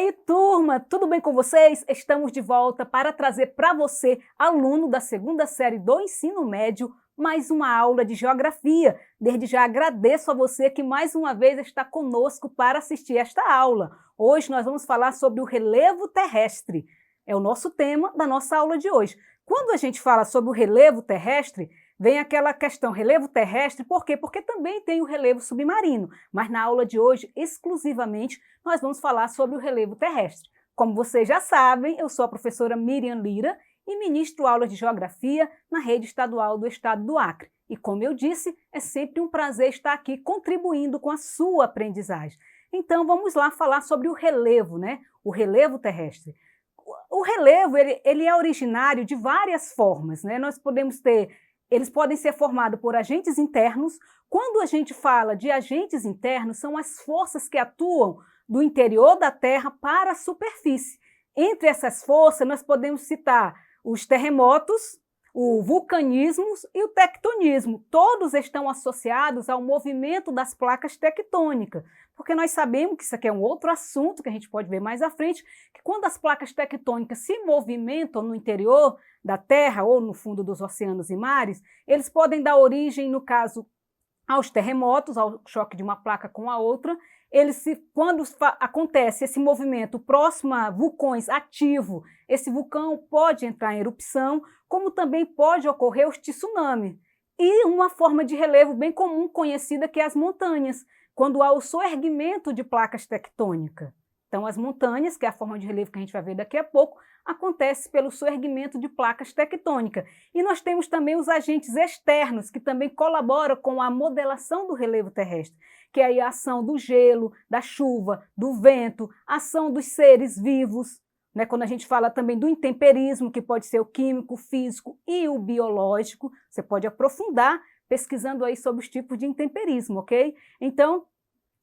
aí, turma, tudo bem com vocês? Estamos de volta para trazer para você, aluno da segunda série do ensino médio, mais uma aula de geografia. Desde já agradeço a você que mais uma vez está conosco para assistir esta aula. Hoje nós vamos falar sobre o relevo terrestre. É o nosso tema da nossa aula de hoje. Quando a gente fala sobre o relevo terrestre, vem aquela questão, relevo terrestre, por quê? Porque também tem o relevo submarino, mas na aula de hoje, exclusivamente, nós vamos falar sobre o relevo terrestre. Como vocês já sabem, eu sou a professora Miriam Lira e ministro aulas de geografia na rede estadual do estado do Acre. E como eu disse, é sempre um prazer estar aqui contribuindo com a sua aprendizagem. Então vamos lá falar sobre o relevo, né? O relevo terrestre. O relevo, ele é originário de várias formas, né? Eles podem ser formados por agentes internos. Quando a gente fala de agentes internos, são as forças que atuam do interior da Terra para a superfície. Entre essas forças, nós podemos citar os terremotos, o vulcanismo e o tectonismo. Todos estão associados ao movimento das placas tectônicas, porque nós sabemos que isso aqui é um outro assunto que a gente pode ver mais à frente, que quando as placas tectônicas se movimentam no interior da Terra ou no fundo dos oceanos e mares, eles podem dar origem, no caso, aos terremotos, ao choque de uma placa com a outra. Quando acontece esse movimento próximo a vulcões ativo, esse vulcão pode entrar em erupção, como também pode ocorrer os tsunamis. E uma forma de relevo bem comum conhecida que é as montanhas, quando há o soerguimento de placas tectônicas. Então, as montanhas, que é a forma de relevo que a gente vai ver daqui a pouco, acontece pelo soerguimento de placas tectônicas. E nós temos também os agentes externos, que também colaboram com a modelação do relevo terrestre, que é a ação do gelo, da chuva, do vento, a ação dos seres vivos, né? Quando a gente fala também do intemperismo, que pode ser o químico, o físico e o biológico, você pode aprofundar pesquisando aí sobre os tipos de intemperismo, ok? Então,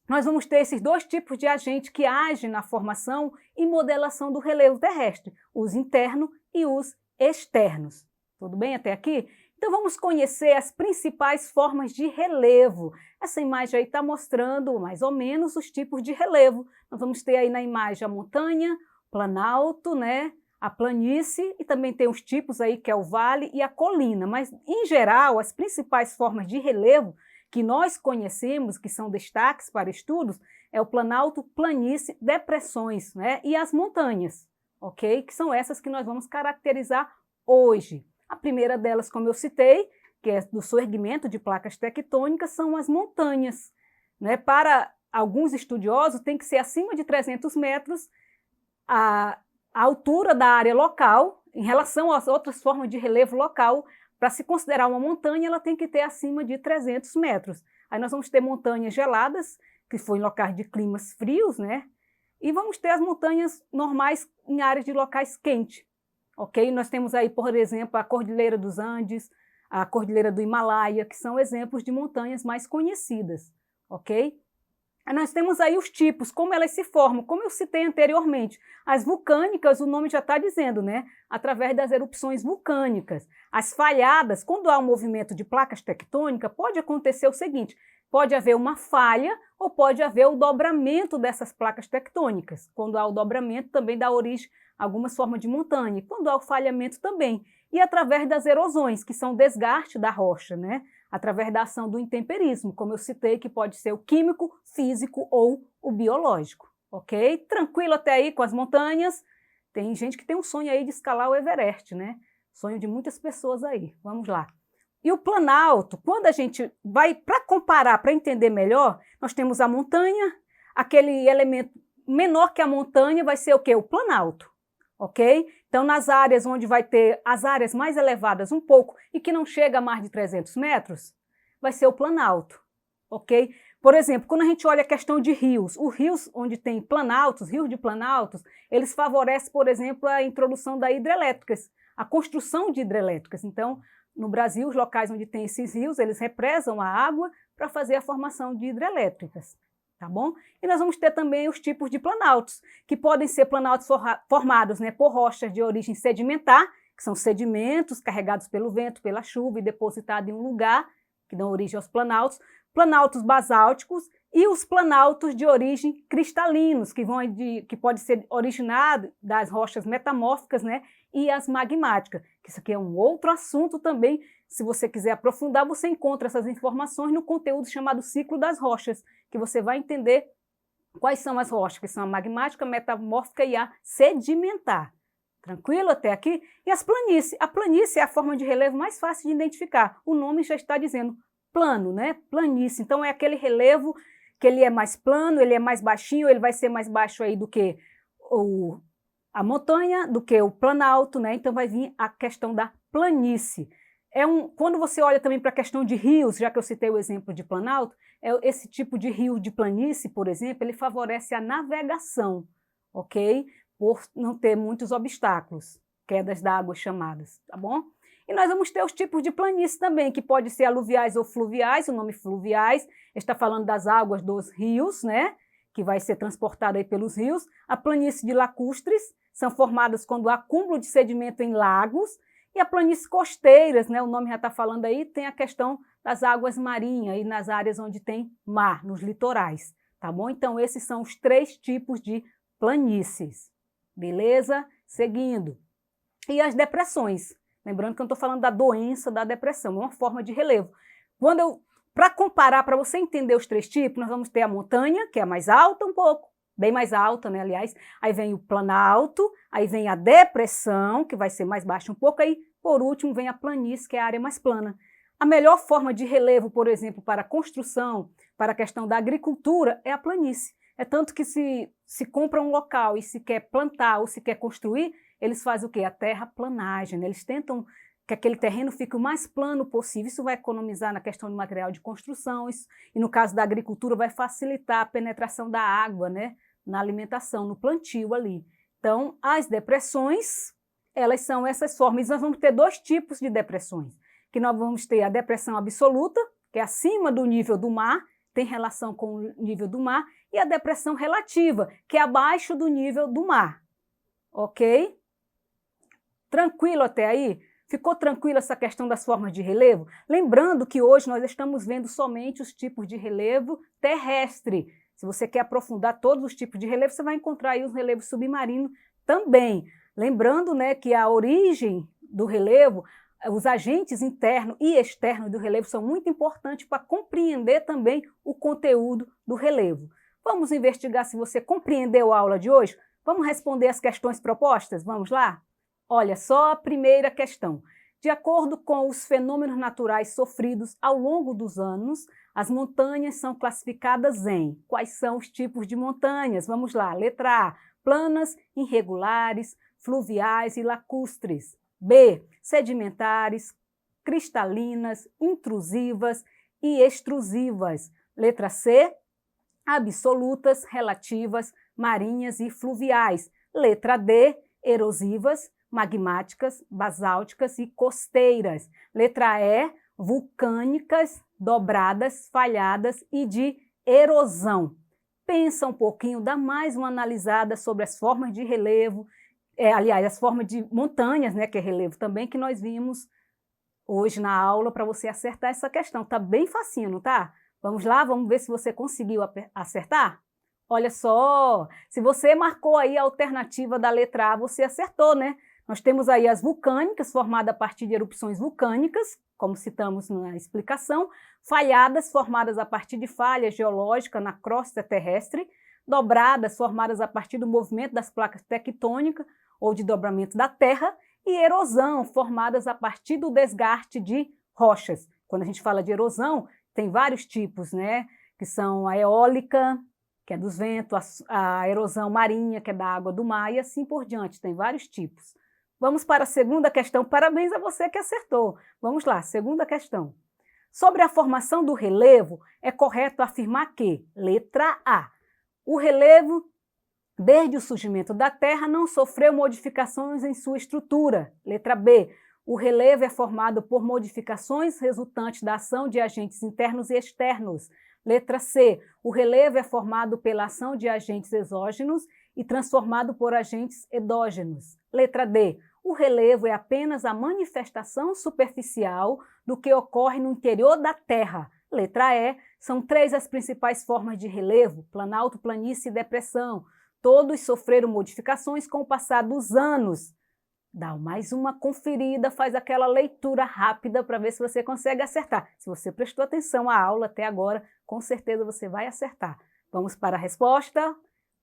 nós vamos ter esses dois tipos de agentes que agem na formação e modelação do relevo terrestre, os internos e os externos. Tudo bem até aqui? Então vamos conhecer as principais formas de relevo. Essa imagem aí está mostrando mais ou menos os tipos de relevo. Nós vamos ter aí na imagem a montanha, planalto, né? A planície, e também tem os tipos aí que é o vale e a colina. Mas em geral, as principais formas de relevo que nós conhecemos, que são destaques para estudos, é o planalto, planície, depressões, né? E as montanhas, ok? Que são essas que nós vamos caracterizar hoje. A primeira delas, como eu citei, que é do soerguimento de placas tectônicas, são as montanhas, né? Para alguns estudiosos, tem que ser acima de 300 metros a altura da área local, em relação às outras formas de relevo local. Para se considerar uma montanha, ela tem que ter acima de 300 metros. Aí nós vamos ter montanhas geladas, que foi em locais de climas frios, né? E vamos ter as montanhas normais em áreas de locais quentes, ok? Nós temos aí, por exemplo, a Cordilheira dos Andes, a Cordilheira do Himalaia, que são exemplos de montanhas mais conhecidas, ok? Aí nós temos aí os tipos, como elas se formam, como eu citei anteriormente. As vulcânicas, o nome já está dizendo, né? Através das erupções vulcânicas. As falhadas, quando há um movimento de placas tectônicas, pode acontecer o seguinte: pode haver uma falha ou pode haver o dobramento dessas placas tectônicas. Quando há o dobramento, também dá origem a algumas formas de montanha. Quando há o falhamento também. E através das erosões, que são o desgaste da rocha, né? Através da ação do intemperismo, como eu citei, que pode ser o químico, físico ou o biológico, ok? Tranquilo até aí com as montanhas? Tem gente que tem um sonho aí de escalar o Everest, né? Sonho de muitas pessoas aí. Vamos lá. E o planalto, quando a gente vai para comparar, para entender melhor, nós temos a montanha, aquele elemento menor que a montanha vai ser o quê? O planalto, ok? Então, nas áreas onde vai ter as áreas mais elevadas um pouco e que não chega a mais de 300 metros, vai ser o planalto, ok? Por exemplo, quando a gente olha a questão de rios, os rios onde tem planaltos, rios de planaltos, eles favorecem, por exemplo, a introdução da hidrelétricas, a construção de hidrelétricas. Então, no Brasil, os locais onde tem esses rios, eles represam a água para fazer a formação de hidrelétricas. Tá bom? E nós vamos ter também os tipos de planaltos, que podem ser planaltos formados, né, por rochas de origem sedimentar, que são sedimentos carregados pelo vento, pela chuva e depositados em um lugar, que dão origem aos planaltos basálticos E os planaltos de origem cristalinos, que pode ser originado das rochas metamórficas, né, e as magmáticas. Isso aqui é um outro assunto também. Se você quiser aprofundar, você encontra essas informações no conteúdo chamado Ciclo das Rochas, que você vai entender quais são as rochas, que são a magmática, a metamórfica e a sedimentar. Tranquilo até aqui? E as planícies. A planície é a forma de relevo mais fácil de identificar. O nome já está dizendo plano, né? Planície. Então é aquele relevo que ele é mais plano, ele é mais baixinho, ele vai ser mais baixo aí do que a montanha, do que o planalto, né? Então vai vir a questão da planície. Quando você olha também para a questão de rios, já que eu citei o exemplo de planalto, esse tipo de rio de planície, por exemplo, ele favorece a navegação, ok? Por não ter muitos obstáculos, quedas d'água chamadas, tá bom? E nós vamos ter os tipos de planície também, que pode ser aluviais ou fluviais. O nome fluviais está falando das águas dos rios, né? Que vai ser transportada aí pelos rios. A planície de lacustres são formadas quando há acúmulo de sedimento em lagos. E a planície costeiras, né? O nome já está falando aí, tem a questão das águas marinhas e nas áreas onde tem mar, nos litorais, tá bom? Então esses são os 3 tipos de planícies, beleza? Seguindo. E as depressões. Lembrando que eu não estou falando da doença da depressão, é uma forma de relevo. Para comparar, para você entender os 3 tipos, nós vamos ter a montanha, que é a mais alta um pouco, bem mais alta, né, aliás. Aí vem o planalto, aí vem a depressão, que vai ser mais baixa um pouco, aí por último vem a planície, que é a área mais plana. A melhor forma de relevo, por exemplo, para a construção, para a questão da agricultura, é a planície. É tanto que se compra um local e se quer plantar ou se quer construir, eles fazem o quê? A terraplanagem, né? Eles tentam que aquele terreno fique o mais plano possível. Isso vai economizar na questão de material de construção, e no caso da agricultura vai facilitar a penetração da água, né? Na alimentação, no plantio ali. Então, as depressões, elas são essas formas. Nós vamos ter 2 tipos de depressões, que nós vamos ter a depressão absoluta, que é acima do nível do mar, tem relação com o nível do mar, e a depressão relativa, que é abaixo do nível do mar. Ok? Tranquilo até aí? Ficou tranquila essa questão das formas de relevo? Lembrando que hoje nós estamos vendo somente os tipos de relevo terrestre. Se você quer aprofundar todos os tipos de relevo, você vai encontrar aí os relevos submarinos também. Lembrando, né, que a origem do relevo, os agentes internos e externos do relevo são muito importantes para compreender também o conteúdo do relevo. Vamos investigar se você compreendeu a aula de hoje? Vamos responder as questões propostas? Vamos lá? Olha só a primeira questão. De acordo com os fenômenos naturais sofridos ao longo dos anos, as montanhas são classificadas em... Quais são os tipos de montanhas? Vamos lá. Letra A, planas, irregulares, fluviais e lacustres. B, sedimentares, cristalinas, intrusivas e extrusivas. Letra C, absolutas, relativas, marinhas e fluviais. Letra D, erosivas, magmáticas, basálticas e costeiras. Letra E, vulcânicas, dobradas, falhadas e de erosão. Pensa um pouquinho, dá mais uma analisada sobre as formas de relevo, aliás, as formas de montanhas, né, que é relevo também, que nós vimos hoje na aula para você acertar essa questão. Tá bem facinho, não tá? Vamos lá, vamos ver se você conseguiu acertar? Olha só, se você marcou aí a alternativa da letra A, você acertou, né? Nós temos aí as vulcânicas, formadas a partir de erupções vulcânicas, como citamos na explicação, falhadas, formadas a partir de falhas geológicas na crosta terrestre, dobradas, formadas a partir do movimento das placas tectônicas ou de dobramento da Terra, e erosão, formadas a partir do desgaste de rochas. Quando a gente fala de erosão, tem vários tipos, né? Que são a eólica, que é dos ventos, a erosão marinha, que é da água do mar, e assim por diante, tem vários tipos. Vamos para a segunda questão. Parabéns a você que acertou. Vamos lá, segunda questão. Sobre a formação do relevo, é correto afirmar que, letra A, o relevo, desde o surgimento da Terra, não sofreu modificações em sua estrutura. Letra B, o relevo é formado por modificações resultantes da ação de agentes internos e externos. Letra C, o relevo é formado pela ação de agentes exógenos e transformado por agentes endógenos. Letra D, o relevo é apenas a manifestação superficial do que ocorre no interior da Terra. Letra E, são 3 as principais formas de relevo: planalto, planície e depressão. Todos sofreram modificações com o passar dos anos. Dá mais uma conferida, faz aquela leitura rápida para ver se você consegue acertar. Se você prestou atenção à aula até agora, com certeza você vai acertar. Vamos para a resposta?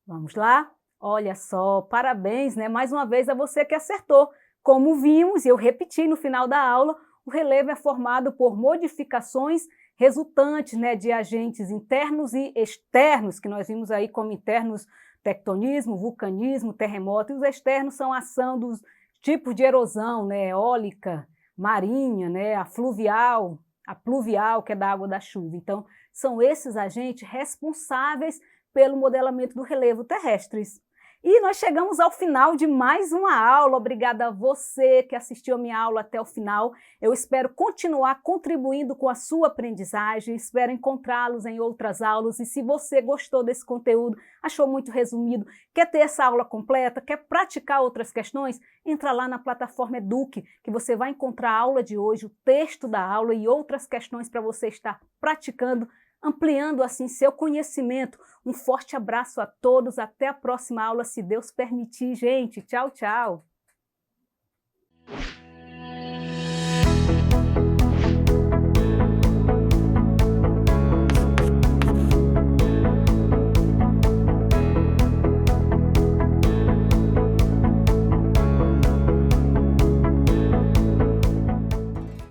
Vamos lá? Olha só, parabéns, né? Mais uma vez a você que acertou. Como vimos, e eu repeti no final da aula, o relevo é formado por modificações resultantes, né, de agentes internos e externos, que nós vimos aí como internos: tectonismo, vulcanismo, terremoto, e os externos são a ação dos tipos de erosão, né, eólica, marinha, né, a pluvial, que é da água da chuva. Então, são esses agentes responsáveis pelo modelamento do relevo terrestres. E nós chegamos ao final de mais uma aula. Obrigada a você que assistiu a minha aula até o final. Eu espero continuar contribuindo com a sua aprendizagem, espero encontrá-los em outras aulas. E se você gostou desse conteúdo, achou muito resumido, quer ter essa aula completa, quer praticar outras questões, entra lá na plataforma Eduque, que você vai encontrar a aula de hoje, o texto da aula e outras questões para você estar praticando, ampliando assim seu conhecimento. Um forte abraço a todos, até a próxima aula, se Deus permitir, gente. Tchau, tchau!